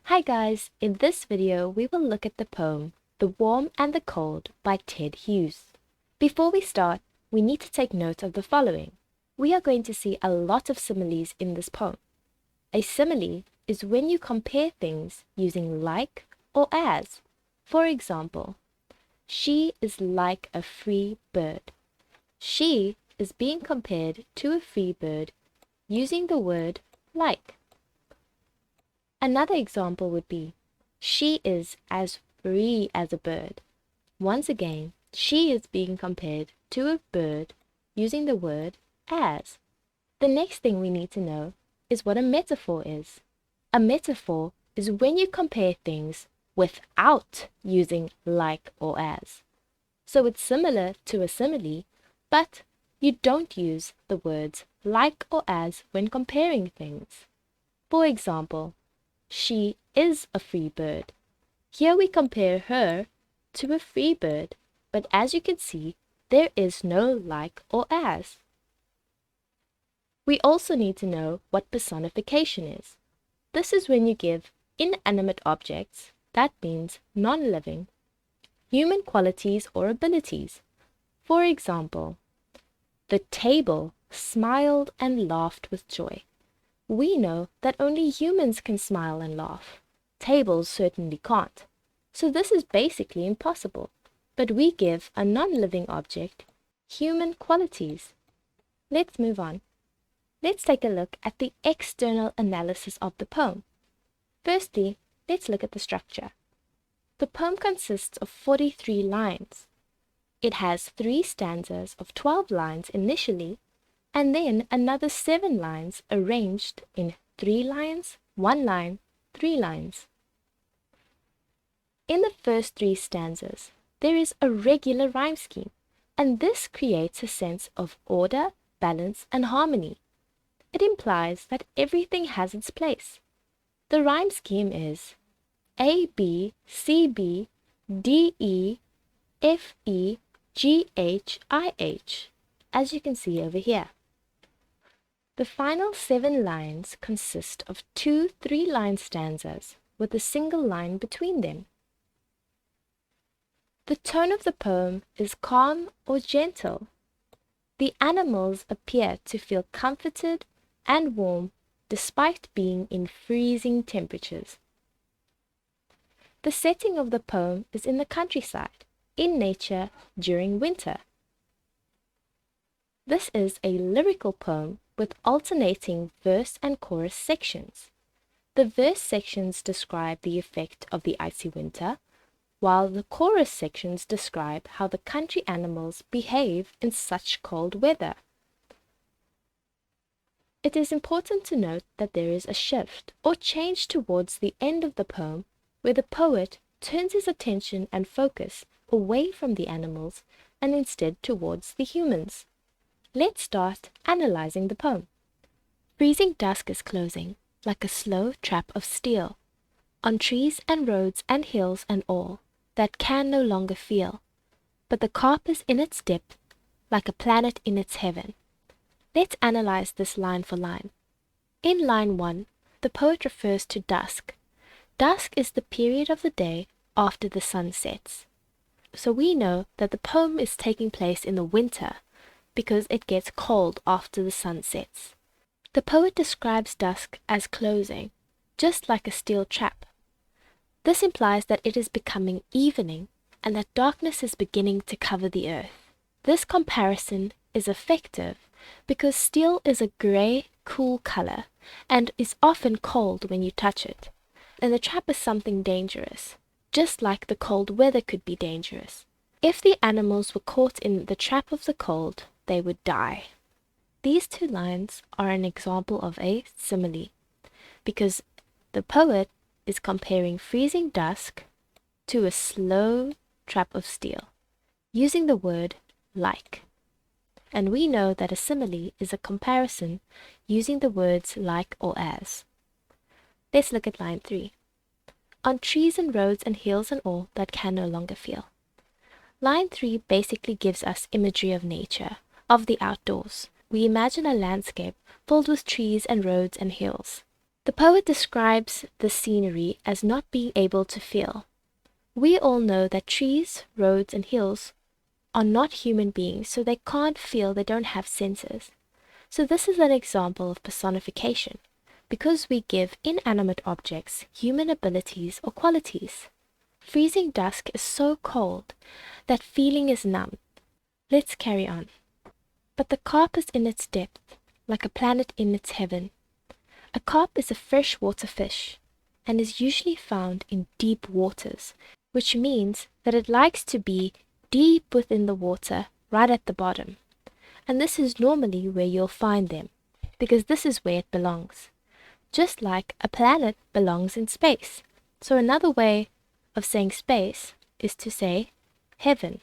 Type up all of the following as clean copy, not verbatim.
Hi guys, in this video we will look at the poem The Warm and the Cold by Ted Hughes. Before we start, we need to take note of the following. We are going to see a lot of similes in this poem. A simile is when you compare things using like or as. For example, she is like a free bird. She is being compared to a free bird using the word like. Another example would be, she is as free as a bird. Once again, she is being compared to a bird using the word as. The next thing we need to know is what a metaphor is. A metaphor is when you compare things without using like or as. So it's similar to a simile, but you don't use the words like or as when comparing things. For example, she is a free bird. Here we compare her to a free bird, but as you can see, there is no like or as. We also need to know what personification is. This is when you give inanimate objects, that means non-living, human qualities or abilities. For example, the table smiled and laughed with joy. We know that only humans can smile and laugh. Tables certainly can't. So this is basically impossible. But we give a non-living object human qualities. Let's move on. Let's take a look at the external analysis of the poem. Firstly, let's look at the structure. The poem consists of 43 lines. It has 3 stanzas of 12 lines initially, and then another 7 lines arranged in 3 lines, 1 line, 3 lines. In the first 3 stanzas, there is a regular rhyme scheme, and this creates a sense of order, balance, and harmony. It implies that everything has its place. The rhyme scheme is A, B, C, B, D, E, F, E, G, H, I, H, as you can see over here. The final 7 lines consist of 2 3-line stanzas with a single line between them. The tone of the poem is calm or gentle. The animals appear to feel comforted and warm despite being in freezing temperatures. The setting of the poem is in the countryside, in nature during winter. This is a lyrical poem with alternating verse and chorus sections. The verse sections describe the effect of the icy winter, while the chorus sections describe how the country animals behave in such cold weather. It is important to note that there is a shift or change towards the end of the poem where the poet turns his attention and focus away from the animals and instead towards the humans. Let's start analyzing the poem. Freezing dusk is closing, like a slow trap of steel, on trees and roads and hills and all, that can no longer feel. But the carp is in its depth, like a planet in its heaven. Let's analyze this line for line. In line 1, the poet refers to dusk. Dusk is the period of the day after the sun sets. So we know that the poem is taking place in the winter, because it gets cold after the sun sets. The poet describes dusk as closing, just like a steel trap. This implies that it is becoming evening and that darkness is beginning to cover the earth. This comparison is effective because steel is a gray, cool color and is often cold when you touch it. And the trap is something dangerous, just like the cold weather could be dangerous. If the animals were caught in the trap of the cold, they would die. These 2 lines are an example of a simile, because the poet is comparing freezing dusk to a slow trap of steel, using the word like. And we know that a simile is a comparison using the words like or as. Let's look at line 3. On trees and roads and hills and all that can no longer feel. Line 3 basically gives us imagery of nature, of the outdoors. We imagine a landscape filled with trees and roads and hills. The poet describes the scenery as not being able to feel. We all know that trees, roads, and hills are not human beings, so they can't feel, they don't have senses. So this is an example of personification, because we give inanimate objects human abilities or qualities. Freezing dusk is so cold that feeling is numb. Let's carry on. But the carp is in its depth, like a planet in its heaven. A carp is a freshwater fish, and is usually found in deep waters, which means that it likes to be deep within the water, right at the bottom. And this is normally where you'll find them, because this is where it belongs. Just like a planet belongs in space. So another way of saying space is to say heaven.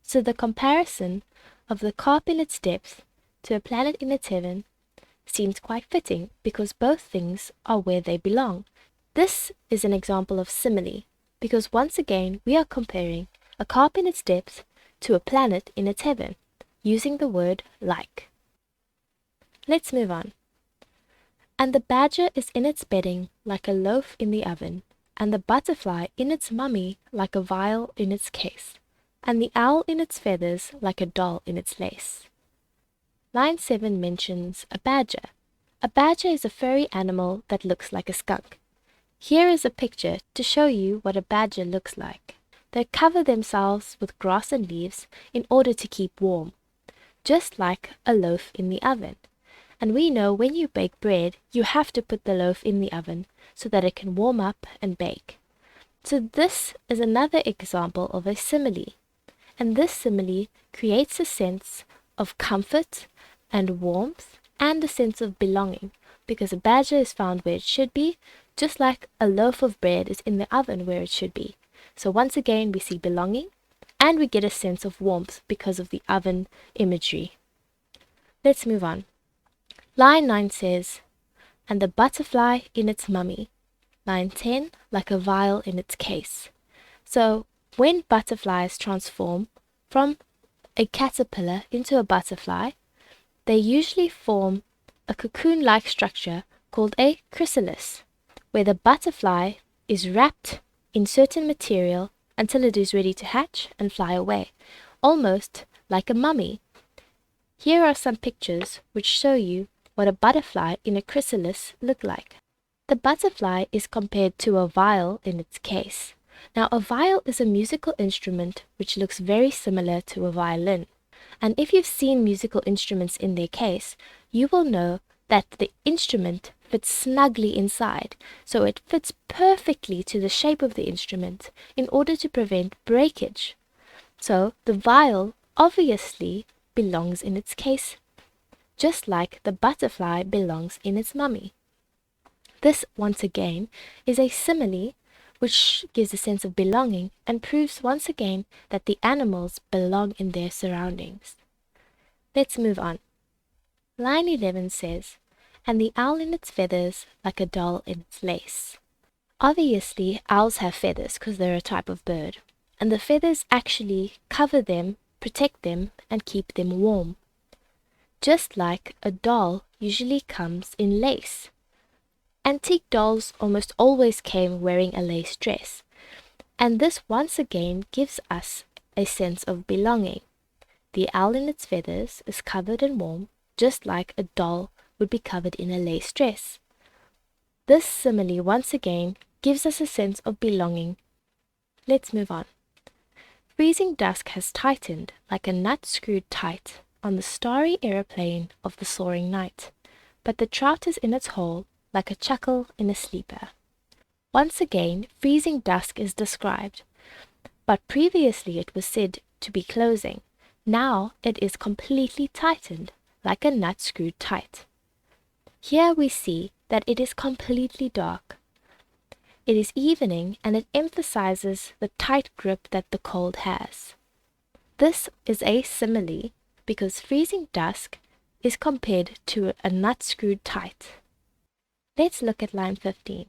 So the comparison of the carp in its depth to a planet in its heaven seems quite fitting, because both things are where they belong. This is an example of simile, because once again we are comparing a carp in its depth to a planet in its heaven, using the word like. Let's move on. And the badger is in its bedding like a loaf in the oven, and the butterfly in its mummy like a vial in its case, and the owl in its feathers like a doll in its lace. Line 7 mentions a badger. A badger is a furry animal that looks like a skunk. Here is a picture to show you what a badger looks like. They cover themselves with grass and leaves in order to keep warm, just like a loaf in the oven. And we know when you bake bread, you have to put the loaf in the oven so that it can warm up and bake. So this is another example of a simile. And this simile creates a sense of comfort and warmth and a sense of belonging, because a badger is found where it should be, just like a loaf of bread is in the oven where it should be. So once again we see belonging, and we get a sense of warmth because of the oven imagery. Let's move on. Line 9 says, and the butterfly in its mummy. Line 10, like a vial in its case. So when butterflies transform from a caterpillar into a butterfly, they usually form a cocoon-like structure called a chrysalis, where the butterfly is wrapped in certain material until it is ready to hatch and fly away, almost like a mummy. Here are some pictures which show you what a butterfly in a chrysalis look like. The butterfly is compared to a vial in its case. Now, a viol is a musical instrument which looks very similar to a violin. And if you've seen musical instruments in their case, you will know that the instrument fits snugly inside, so it fits perfectly to the shape of the instrument in order to prevent breakage. So the viol obviously belongs in its case, just like the butterfly belongs in its mummy. This, once again, is a simile which gives a sense of belonging and proves once again that the animals belong in their surroundings. Let's move on. Line 11 says, and the owl in its feathers like a doll in its lace. Obviously, owls have feathers because they're a type of bird, and the feathers actually cover them, protect them, and keep them warm. Just like a doll usually comes in lace. Antique dolls almost always came wearing a lace dress, and this once again gives us a sense of belonging. The owl in its feathers is covered and warm, just like a doll would be covered in a lace dress. This simile once again gives us a sense of belonging. Let's move on. Freezing dusk has tightened like a nut screwed tight on the starry aeroplane of the soaring night, but the trout is in its hole like a chuckle in a sleeper. Once again, freezing dusk is described, but previously it was said to be closing. Now it is completely tightened, like a nut screwed tight. Here we see that it is completely dark. It is evening, and it emphasizes the tight grip that the cold has. This is a simile because freezing dusk is compared to a nut screwed tight. Let's look at line 15.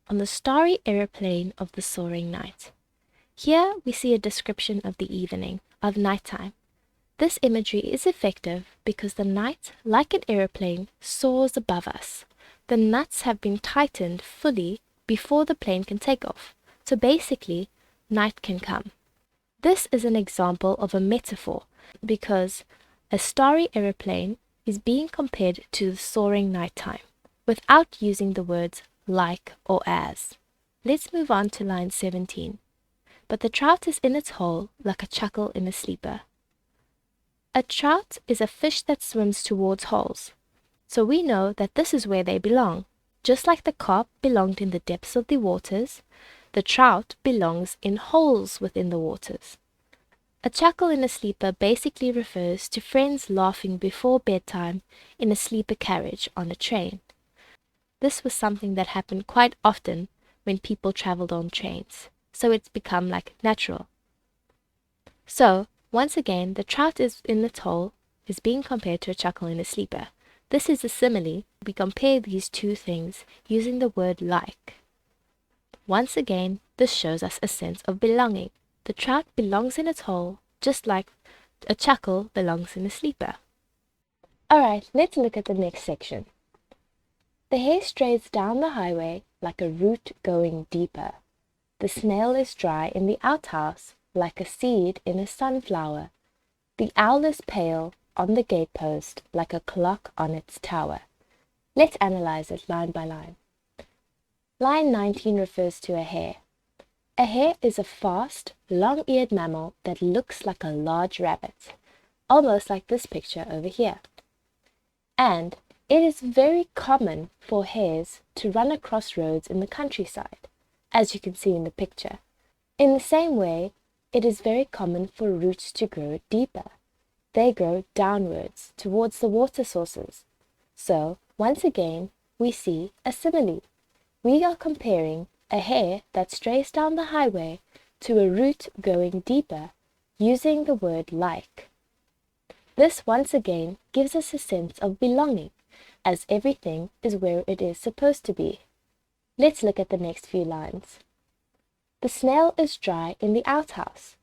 On the starry aeroplane of the soaring night. Here we see a description of the evening, of nighttime. This imagery is effective because the night, like an aeroplane, soars above us. The the nuts have been tightened fully before the plane can take off. So basically, night can come. This is an example of a metaphor because a starry aeroplane is being compared to the soaring nighttime without using the words like or as. Let's move on to line 17. But the trout is in its hole like a chuckle in a sleeper. A trout is a fish that swims towards holes. So we know that this is where they belong. Just like the carp belonged in the depths of the waters, the trout belongs in holes within the waters. A chuckle in a sleeper basically refers to friends laughing before bedtime in a sleeper carriage on a train. This was something that happened quite often when people traveled on trains, so it's become like natural. So, once again, the trout is in its hole is being compared to a chuckle in a sleeper. This is a simile. We compare these two things using the word like. Once again, this shows us a sense of belonging. The trout belongs in its hole, just like a chuckle belongs in a sleeper. Alright, let's look at the next section. The hare strays down the highway like a root going deeper. The snail is dry in the outhouse like a seed in a sunflower. The owl is pale on the gatepost like a clock on its tower. Let's analyze it line by line. Line 19 refers to a hare. A hare is a fast, long-eared mammal that looks like a large rabbit, almost like this picture over here. And it is very common for hares to run across roads in the countryside, as you can see in the picture. In the same way, it is very common for roots to grow deeper. They grow downwards towards the water sources. So, once again, we see a simile. We are comparing a hare that strays down the highway to a root going deeper, using the word like. This once again gives us a sense of belonging, as everything is where it is supposed to be. Let's look at the next few lines. The snail is dry in the outhouse.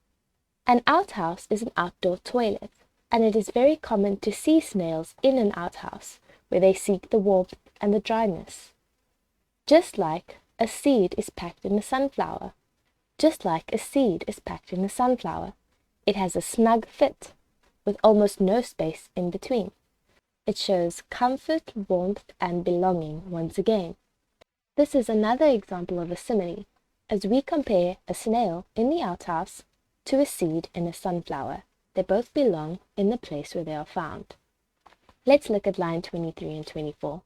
An outhouse is an outdoor toilet, and it is very common to see snails in an outhouse, where they seek the warmth and the dryness. Just like a seed is packed in a sunflower. Just like a seed is packed in a sunflower. It has a snug fit, with almost no space in between. It shows comfort, warmth, and belonging once again. This is another example of a simile, as we compare a snail in the outhouse to a seed in a sunflower. They both belong in the place where they are found. Let's look at line 23 and 24.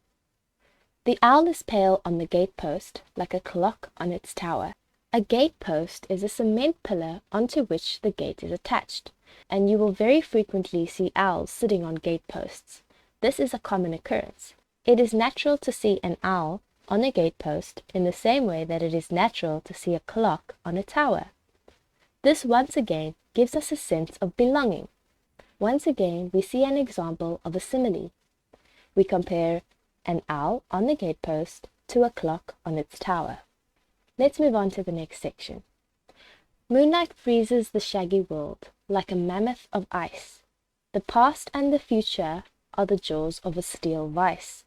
The owl is pale on the gatepost, like a clock on its tower. A gatepost is a cement pillar onto which the gate is attached, and you will very frequently see owls sitting on gateposts. This is a common occurrence. It is natural to see an owl on a gatepost in the same way that it is natural to see a clock on a tower. This once again gives us a sense of belonging. Once again, we see an example of a simile. We compare an owl on the gatepost to a clock on its tower. Let's move on to the next section. Moonlight freezes the shaggy world like a mammoth of ice. The past and the future are the jaws of a steel vice.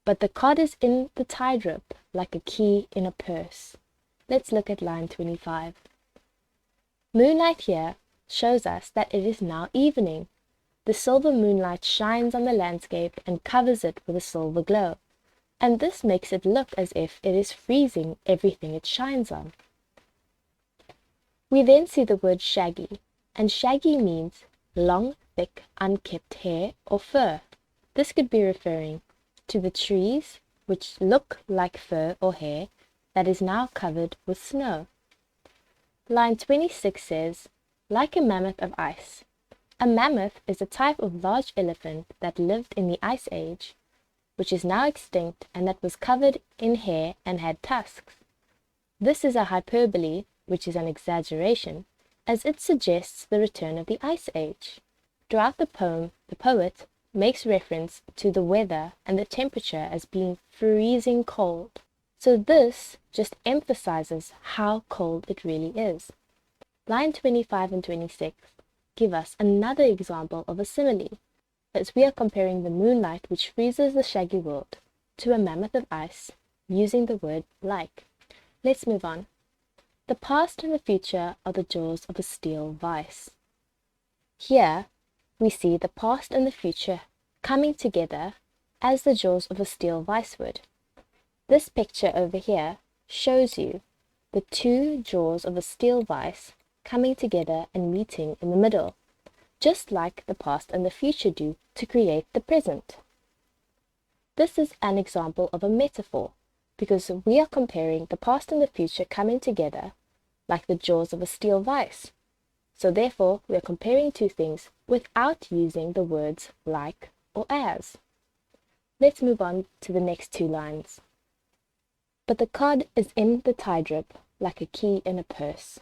But the cod is in the tide rope like a key in a purse. Let's look at line 25. Moonlight here shows us that it is now evening. The silver moonlight shines on the landscape and covers it with a silver glow, and this makes it look as if it is freezing everything it shines on. We then see the word shaggy, and shaggy means long, thick, unkempt hair or fur. This could be referring to the trees which look like fur or hair that is now covered with snow. Line 26 says, like a mammoth of ice. A mammoth is a type of large elephant that lived in the Ice Age, which is now extinct and that was covered in hair and had tusks. This is a hyperbole, which is an exaggeration, as it suggests the return of the Ice Age. Throughout the poem, the poet makes reference to the weather and the temperature as being freezing cold. So this just emphasizes how cold it really is. Line 25 and 26 give us another example of a simile, as we are comparing the moonlight which freezes the shaggy world to a mammoth of ice using the word like. Let's move on. The past and the future are the jaws of a steel vice. Here we see the past and the future coming together as the jaws of a steel vice would. This picture over here shows you the two jaws of a steel vice coming together and meeting in the middle, just like the past and the future do to create the present. This is an example of a metaphor because we are comparing the past and the future coming together like the jaws of a steel vice. So therefore, we are comparing two things without using the words like or as. Let's move on to the next two lines. But the cod is in the tide rip like a key in a purse.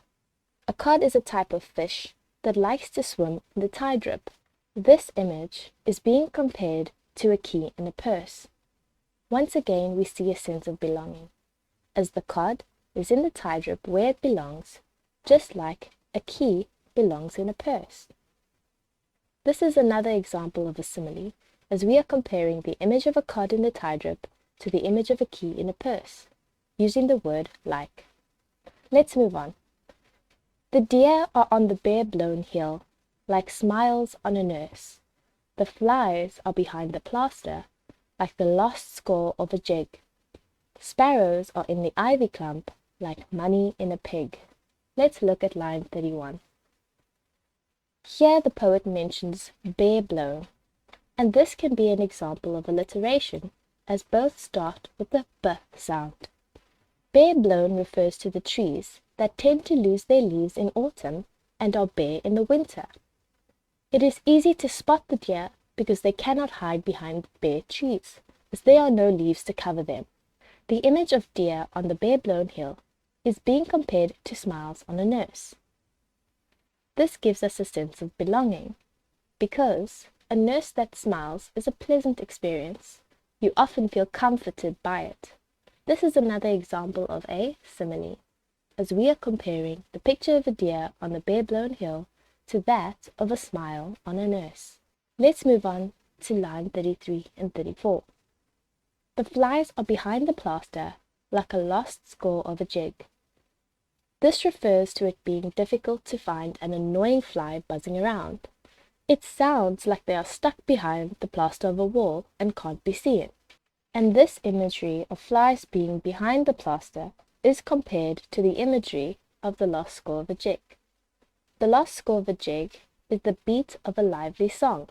A cod is a type of fish that likes to swim in the tide rip. This image is being compared to a key in a purse. Once again, we see a sense of belonging, as the cod is in the tide rip where it belongs, just like a key belongs in a purse. This is another example of a simile, as we are comparing the image of a cod in the tide rip to the image of a key in a purse, using the word like. Let's move on. The deer are on the bare-blown hill, like smiles on a nurse. The flies are behind the plaster, like the lost score of a jig. Sparrows are in the ivy clump, like money in a pig. Let's look at line 31. Here the poet mentions bare-blown, and this can be an example of alliteration, as both start with the b sound. Bare-blown refers to the trees that tend to lose their leaves in autumn and are bare in the winter. It is easy to spot the deer because they cannot hide behind bare trees, as there are no leaves to cover them. The image of deer on the bare-blown hill is being compared to smiles on a nurse. This gives us a sense of belonging, because a nurse that smiles is a pleasant experience. You often feel comforted by it. This is another example of a simile, as we are comparing the picture of a deer on the bare-blown hill to that of a smile on a nurse. Let's move on to line 33 and 34. The flies are behind the plaster, like a lost score of a jig. This refers to it being difficult to find an annoying fly buzzing around. It sounds like they are stuck behind the plaster of a wall and can't be seen. And this imagery of flies being behind the plaster is compared to the imagery of the lost score of a jig. The lost score of a jig is the beat of a lively song.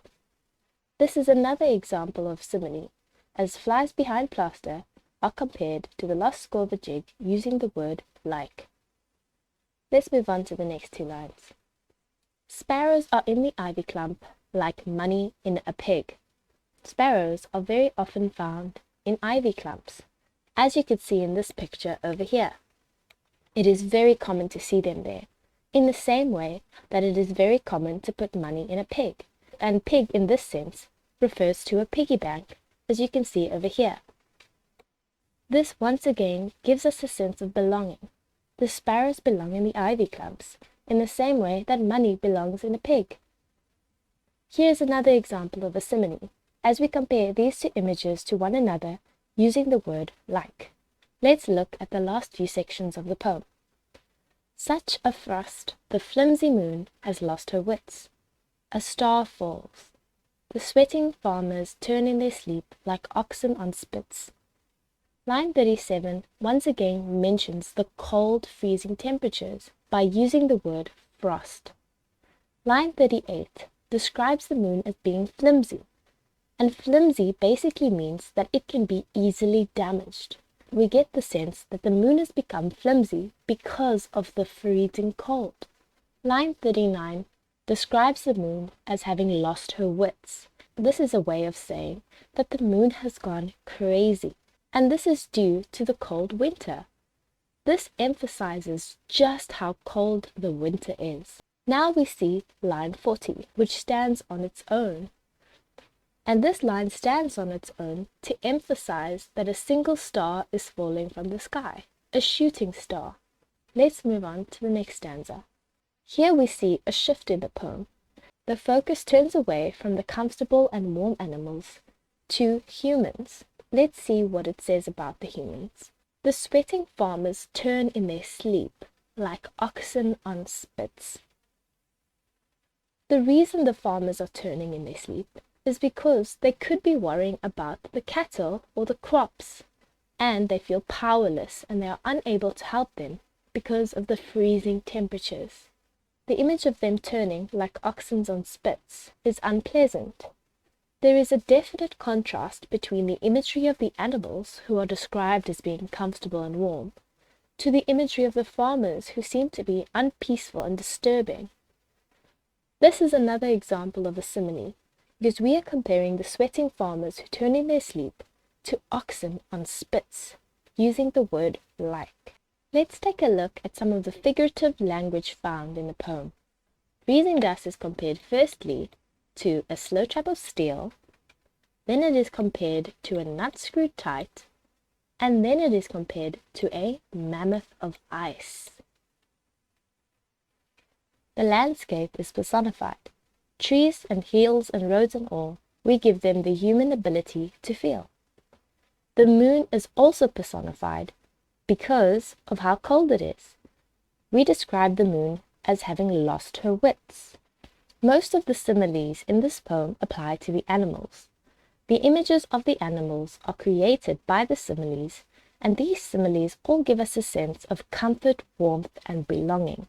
This is another example of simile, as flies behind plaster are compared to the lost score of a jig using the word like. Let's move on to the next two lines. Sparrows are in the ivy clump like money in a pig. Sparrows are very often found in ivy clumps, as you can see in this picture over here. It is very common to see them there, in the same way that it is very common to put money in a pig, and pig in this sense refers to a piggy bank, as you can see over here. This once again gives us a sense of belonging. The sparrows belong in the ivy clumps, in the same way that money belongs in a pig. Here's another example of a simile, as we compare these two images to one another using the word like. Let's look at the last few sections of the poem. Such a frost, the flimsy moon has lost her wits. A star falls. The sweating farmers turn in their sleep like oxen on spits. Line 37 once again mentions the cold, freezing temperatures by using the word frost. Line 38 describes the moon as being flimsy, and flimsy basically means that it can be easily damaged. We get the sense that the moon has become flimsy because of the freezing cold. Line 39 describes the moon as having lost her wits. This is a way of saying that the moon has gone crazy, and this is due to the cold winter. This emphasizes just how cold the winter is. Now we see line 40, which stands on its own. And this line stands on its own to emphasize that a single star is falling from the sky, a shooting star. Let's move on to the next stanza. Here we see a shift in the poem. The focus turns away from the comfortable and warm animals to humans. let's see what it says about the humans. The sweating farmers turn in their sleep like oxen on spits. The reason the farmers are turning in their sleep is because they could be worrying about the cattle or the crops, and they feel powerless and they are unable to help them because of the freezing temperatures. The image of them turning like oxen on spits is unpleasant. There is a definite contrast between the imagery of the animals, who are described as being comfortable and warm, to the imagery of the farmers, who seem to be unpeaceful and disturbing. This is another example of a simile, because we are comparing the sweating farmers who turn in their sleep to oxen on spits, using the word like. Let's take a look at some of the figurative language found in the poem. Freezing dust is compared firstly to a slow trap of steel, then it is compared to a nut screwed tight, and then it is compared to a mammoth of ice. The landscape is personified. Trees and hills and roads and all, we give them the human ability to feel. The moon is also personified because of how cold it is. We describe the moon as having lost her wits. Most of the similes in this poem apply to the animals. The images of the animals are created by the similes, and these similes all give us a sense of comfort, warmth, and belonging.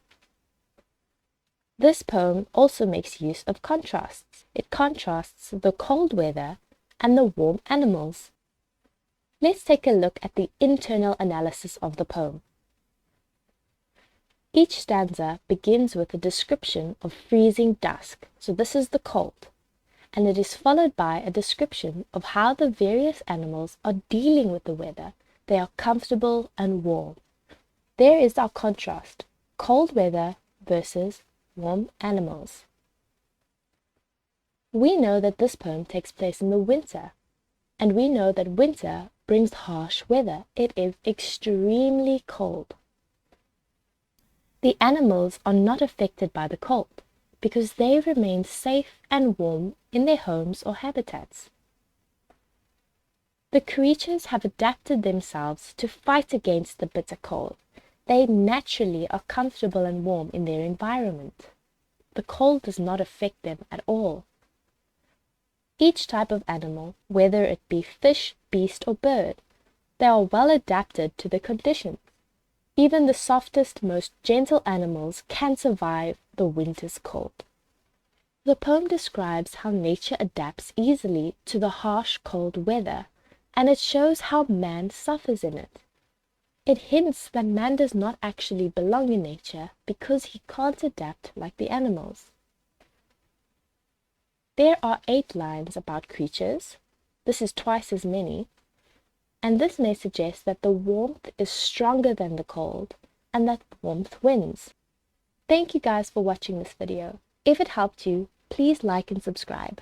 This poem also makes use of contrasts. It contrasts the cold weather and the warm animals. Let's take a look at the internal analysis of the poem. Each stanza begins with a description of freezing dusk, so this is the cold, and it is followed by a description of how the various animals are dealing with the weather. They are comfortable and warm. There is our contrast, cold weather versus warm animals. We know that this poem takes place in the winter, and we know that winter brings harsh weather. It is extremely cold. The animals are not affected by the cold because they remain safe and warm in their homes or habitats. The creatures have adapted themselves to fight against the bitter cold. They naturally are comfortable and warm in their environment. The cold does not affect them at all. Each type of animal, whether it be fish, beast, or bird, they are well adapted to the conditions. Even the softest, most gentle animals can survive the winter's cold. The poem describes how nature adapts easily to the harsh, cold weather, and it shows how man suffers in it. It hints that man does not actually belong in nature because he can't adapt like the animals. There are 8 lines about creatures. This is twice as many, and this may suggest that the warmth is stronger than the cold and that warmth wins. Thank you guys for watching this video. If it helped you, please like and subscribe.